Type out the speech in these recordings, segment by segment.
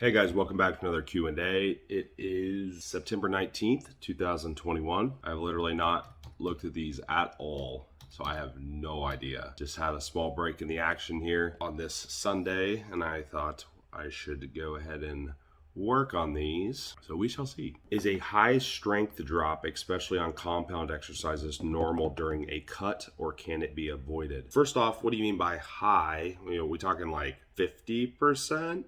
Hey guys, welcome back to another Q&A. It is September 19th, 2021. I've literally not looked at these at all, so I have no idea. Just had a small break in the action here on this Sunday, and I thought I should go ahead and work on these. So we shall see. Is a high strength drop, especially on compound exercises, normal during a cut, or can it be avoided? First off, what do you mean by high? We talking like 50%?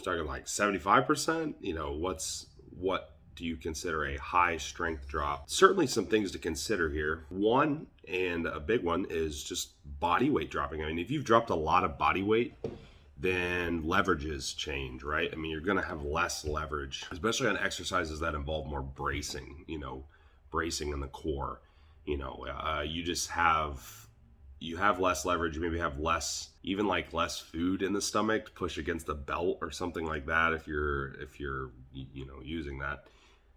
Talking like 75%, what do you consider a high strength drop? Certainly some things to consider here. One, and a big one, is just body weight dropping. I mean, if you've dropped a lot of body weight, then leverages change, right? I mean, you're going to have less leverage, especially on exercises that involve more bracing, bracing in the core. You have less leverage. You maybe have less food in the stomach to push against the belt or something like that if you're using that.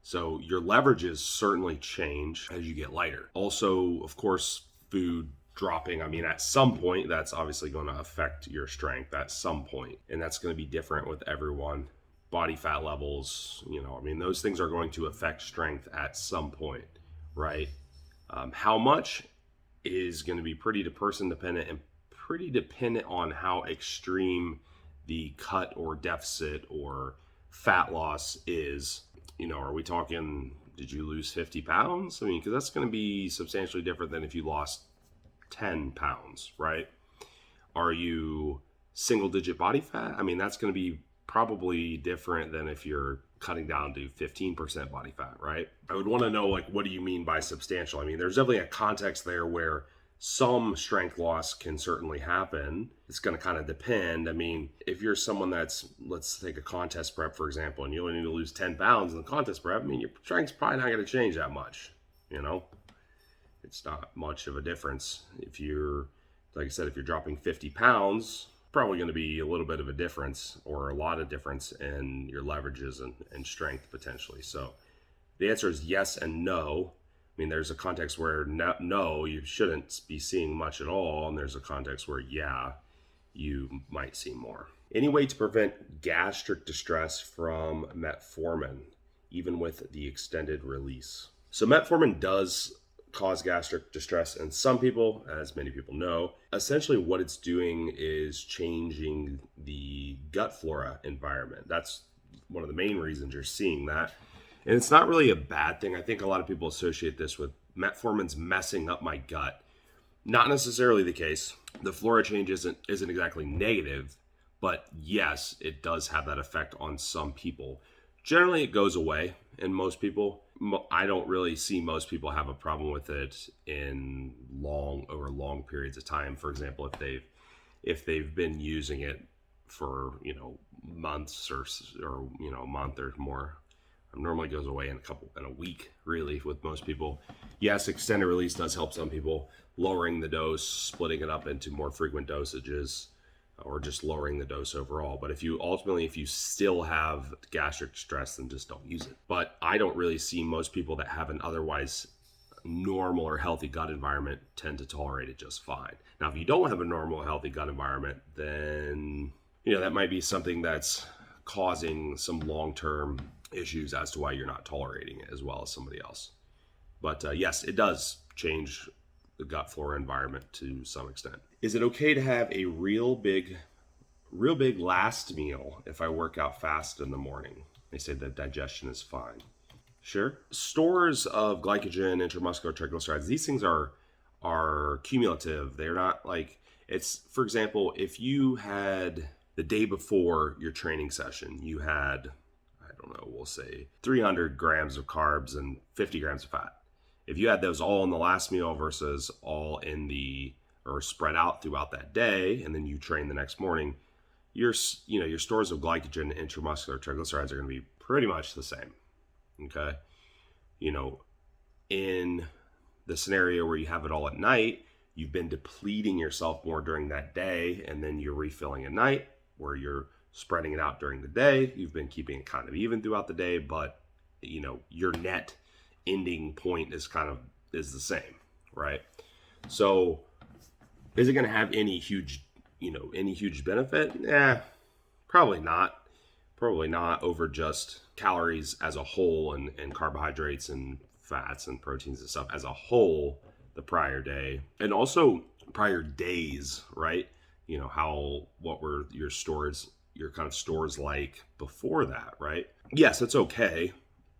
So your leverages certainly change as you get lighter. Also, of course, food dropping. I mean, at some point, that's obviously going to affect your strength at some point, and that's going to be different with everyone. Body fat levels, those things are going to affect strength at some point, right? How much is going to be pretty person dependent and pretty dependent on how extreme the cut or deficit or fat loss is. Are we talking, did you lose 50 pounds? I mean, because that's going to be substantially different than if you lost 10 pounds, right? Are you single digit body fat? I mean, that's going to be probably different than if you're cutting down to 15% body fat, right? I would want to know, what do you mean by substantial? I mean, there's definitely a context there where some strength loss can certainly happen. It's going to kind of depend. I mean, if you're someone that's, let's take a contest prep, for example, and you only need to lose 10 pounds in the contest prep, I mean, your strength's probably not going to change that much, It's not much of a difference. If you're, like I said, if you're dropping 50 pounds, probably going to be a little bit of a difference or a lot of difference in your leverages and strength potentially. So the answer is yes and no. I mean, there's a context where no, you shouldn't be seeing much at all. And there's a context where, yeah, you might see more. Any way to prevent gastric distress from metformin, even with the extended release? So metformin does cause gastric distress in some people, as many people know. Essentially what it's doing is changing the gut flora environment. That's one of the main reasons you're seeing that. And it's not really a bad thing. I think a lot of people associate this with metformin's messing up my gut. Not necessarily the case. The flora change isn't exactly negative, but yes, it does have that effect on some people. Generally, it goes away in most people. I don't really see most people have a problem with it over long periods of time. For example, if they've been using it for months or a month or more, it normally goes away in a week. Really, with most people. Yes, extended release does help some people, lowering the dose, splitting it up into more frequent dosages, or just lowering the dose overall. But if you still have gastric distress, then just don't use it. But I don't really see most people that have an otherwise normal or healthy gut environment tend to tolerate it just fine. Now, if you don't have a normal or healthy gut environment, then that might be something that's causing some long-term issues as to why you're not tolerating it as well as somebody else. But yes, it does change the gut flora environment to some extent. Is it okay to have a real big last meal if I work out fast in the morning? They say that digestion is fine. Sure. Stores of glycogen, intramuscular triglycerides, these things are cumulative. They're not for example, if you had the day before your training session, you had, we'll say 300 grams of carbs and 50 grams of fat. If you had those all in the last meal versus all or spread out throughout that day, and then you train the next morning, your stores of glycogen and intramuscular triglycerides are going to be pretty much the same. Okay. In the scenario where you have it all at night, you've been depleting yourself more during that day, and then you're refilling at night, where you're spreading it out during the day. You've been keeping it kind of even throughout the day, but your net ending point is the same, right? So is it going to have any huge benefit? Probably not. probably not over just calories as a whole and carbohydrates and fats and proteins and stuff as a whole the prior day, and also prior days, right? You know, what were your kind of stores like before that, right? Yes, it's okay.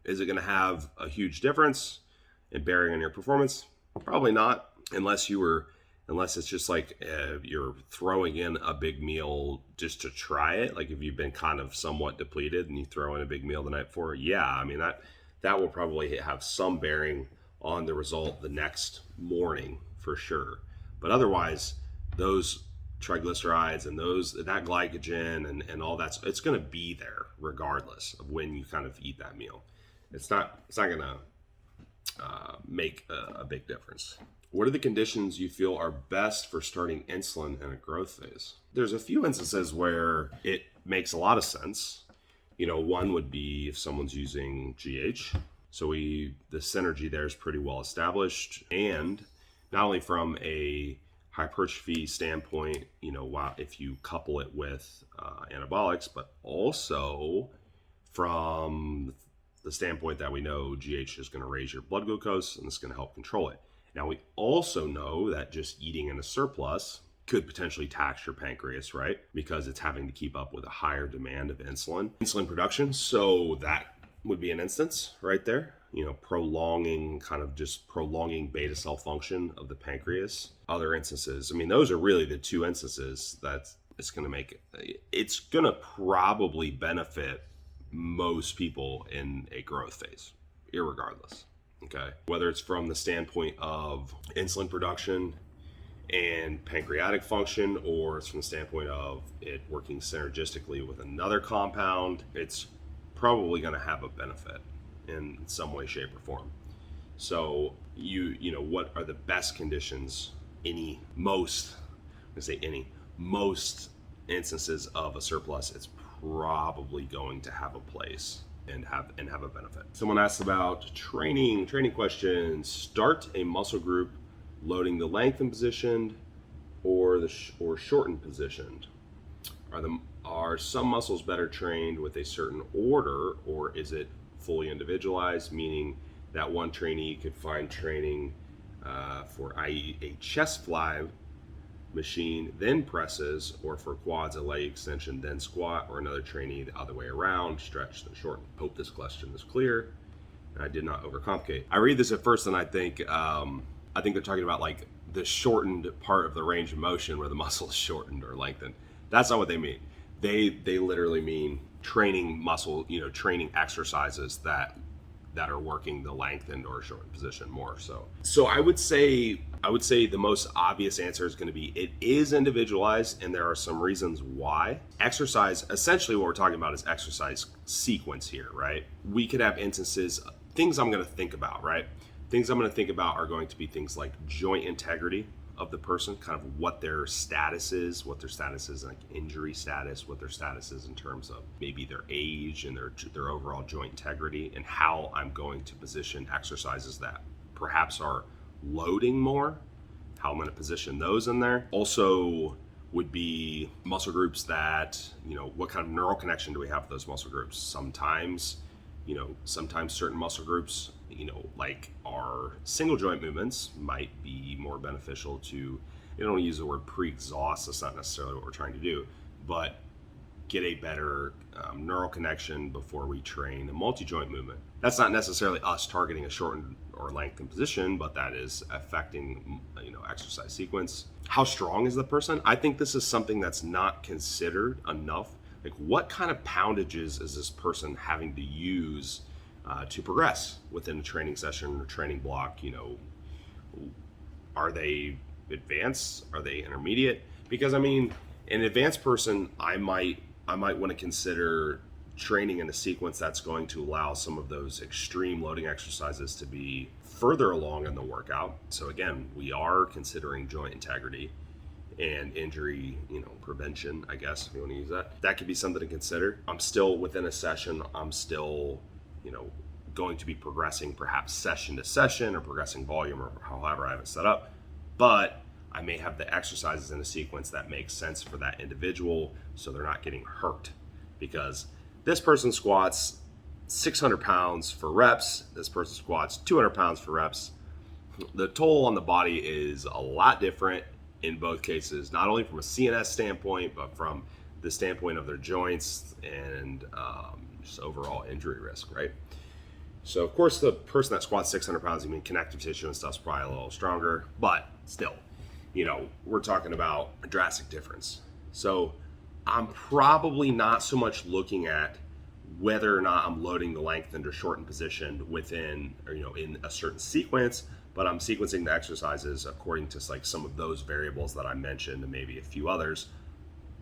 Is it going to have a huge difference in bearing on your performance? Probably not, unless it's just like you're throwing in a big meal just to try it. Like if you've been kind of somewhat depleted and you throw in a big meal the night before, yeah, I mean that will probably have some bearing on the result the next morning for sure. But otherwise, those triglycerides and that glycogen and all that, it's going to be there regardless of when you kind of eat that meal. It's not going to make a big difference. What are the conditions you feel are best for starting insulin in a growth phase? There's a few instances where it makes a lot of sense. You know, one would be if someone's using GH. So the synergy there is pretty well established. And not only from a hypertrophy standpoint, you know, if you couple it with anabolics, but also from the standpoint that we know GH is going to raise your blood glucose and it's going to help control it. Now, we also know that just eating in a surplus could potentially tax your pancreas, right? Because it's having to keep up with a higher demand of insulin production. So that would be an instance right there, you know, prolonging beta cell function of the pancreas. Other instances, I mean, those are really the two instances that it's going to probably benefit most people in a growth phase, irregardless. Okay, whether it's from the standpoint of insulin production and pancreatic function, or it's from the standpoint of it working synergistically with another compound, it's probably going to have a benefit in some way, shape, or form. So you know, what are the best conditions? Most instances of a surplus, it's probably going to have a place and have a benefit. Someone asked about training questions. Start a muscle group loading the lengthened position or shortened position. Are some muscles better trained with a certain order, or is it fully individualized, meaning that one trainee could find training for, i.e., a chest fly machine, then presses, or for quads, a leg extension, then squat, or another trainee the other way around, stretch, then shorten? Hope this question is clear and I did not overcomplicate. I read this at first and I think they're talking about like the shortened part of the range of motion where the muscle is shortened or lengthened. That's not what they mean. They literally mean training muscle, you know, training exercises that are working the lengthened or shortened position more. So I would say the most obvious answer is going to be it is individualized, and there are some reasons why. Exercise, essentially what we're talking about is exercise sequence here, right? We could have instances, things I'm going to think about, right? Things I'm going to think about are going to be things like joint integrity of the person, kind of what their status is like injury status, what their status is in terms of maybe their age and their overall joint integrity, and how I'm going to position exercises that perhaps are loading more, how I'm going to position those in there. Also would be muscle groups that, you know, what kind of neural connection do we have with those muscle groups? Sometimes certain muscle groups, you know, like our single joint movements might be more beneficial to, I don't want to use the word pre-exhaust, that's not necessarily what we're trying to do, but get a better neural connection before we train a multi-joint movement. That's not necessarily us targeting a shortened or lengthened position, but that is affecting, you know, exercise sequence. How strong is the person? I think this is something that's not considered enough. Like, what kind of poundages is this person having to use to progress within a training session or training block? You know, are they advanced? Are they intermediate? Because I mean, an advanced person, I might want to consider training in a sequence that's going to allow some of those extreme loading exercises to be further along in the workout. So again, we are considering joint integrity and injury, you know, prevention, I guess, if you want to use that. That could be something to consider. I'm still within a session, I'm still, you know, going to be progressing perhaps session to session or progressing volume or however I have it set up. But I may have the exercises in a sequence that makes sense for that individual so they're not getting hurt. Because this person squats 600 pounds for reps, this person squats 200 pounds for reps. The toll on the body is a lot different in both cases, not only from a CNS standpoint, but from the standpoint of their joints and just overall injury risk, right? So, of course, the person that squats 600 pounds, connective tissue and stuff's probably a little stronger, but still, we're talking about a drastic difference. So, I'm probably not so much looking at whether or not I'm loading the lengthened or shortened position within, or, in a certain sequence, but I'm sequencing the exercises according to like some of those variables that I mentioned and maybe a few others.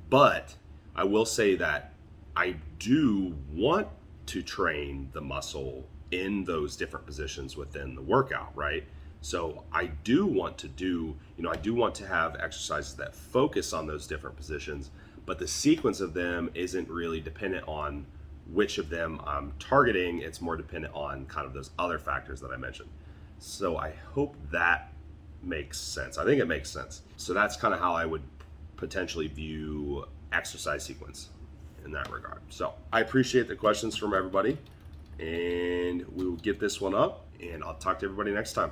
But I will say that I do want to train the muscle in those different positions within the workout, right? So I do want to have exercises that focus on those different positions, but the sequence of them isn't really dependent on which of them I'm targeting. It's more dependent on kind of those other factors that I mentioned. So I hope that makes sense. I think it makes sense. So that's kind of how I would potentially view exercise sequence in that regard. So I appreciate the questions from everybody, and we will get this one up, and I'll talk to everybody next time.